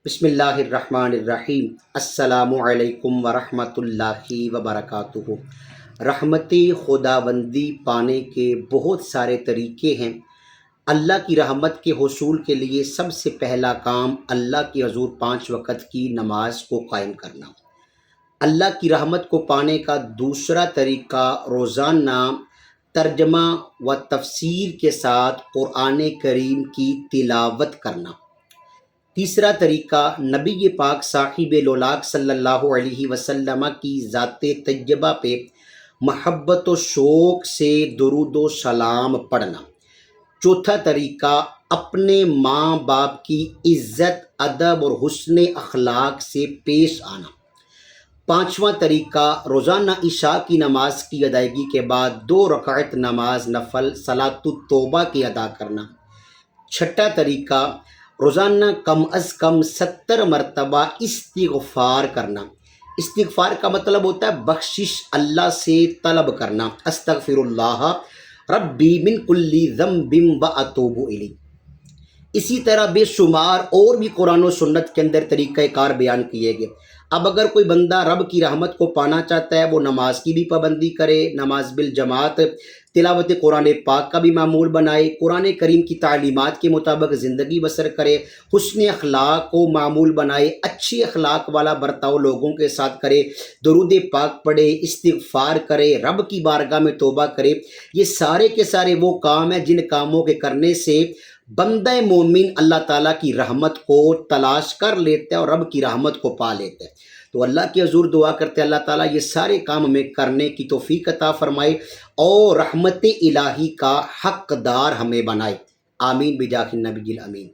بسم اللہ الرحمن الرحیم۔ السلام علیکم ورحمۃ اللہ وبرکاتہ۔ رحمت خداوندی پانے کے بہت سارے طریقے ہیں۔ اللہ کی رحمت کے حصول کے لیے سب سے پہلا کام اللہ کی حضور 5 وقت کی نماز کو قائم کرنا۔ اللہ کی رحمت کو پانے کا دوسرا طریقہ روزانہ ترجمہ و تفسیر کے ساتھ قرآن کریم کی تلاوت کرنا۔ تیسرا طریقہ نبی پاک صاحب لولاک صلی اللہ علیہ وسلم کی ذات طیبہ پہ محبت و شوق سے درود و سلام پڑھنا۔ چوتھا طریقہ اپنے ماں باپ کی عزت ادب اور حسن اخلاق سے پیش آنا۔ پانچواں طریقہ روزانہ عشاء کی نماز کی ادائیگی کے بعد 2 رکعت نماز نفل صلاۃ التوبہ کی ادا کرنا۔ چھٹا طریقہ روزانہ کم از کم 70 مرتبہ استغفار کرنا۔ استغفار کا مطلب ہوتا ہے بخشش اللہ سے طلب کرنا۔ استغفر اللہ ربی من کل ذنب واتوب الیہ۔ اسی طرح بے شمار اور بھی قرآن و سنت کے اندر طریقہ کار بیان کیے گئے۔ اب اگر کوئی بندہ رب کی رحمت کو پانا چاہتا ہے، وہ نماز کی بھی پابندی کرے، نماز بالجماعت، تلاوت قرآن پاک کا بھی معمول بنائے، قرآن کریم کی تعلیمات کے مطابق زندگی بسر کرے، حسن اخلاق کو معمول بنائے، اچھی اخلاق والا برتاؤ لوگوں کے ساتھ کرے، درود پاک پڑھے، استغفار کرے، رب کی بارگاہ میں توبہ کرے۔ یہ سارے کے سارے وہ کام ہیں جن کاموں کے کرنے سے بندہ مومن اللہ تعالیٰ کی رحمت کو تلاش کر لیتا ہے اور رب کی رحمت کو پا لیتا ہے۔ تو اللہ کی حضور دعا کرتے ہیں اللہ تعالیٰ یہ سارے کام ہمیں کرنے کی توفیق عطا فرمائے اور رحمت الہی کا حقدار ہمیں بنائے۔ آمین بجاہ النبی الامین۔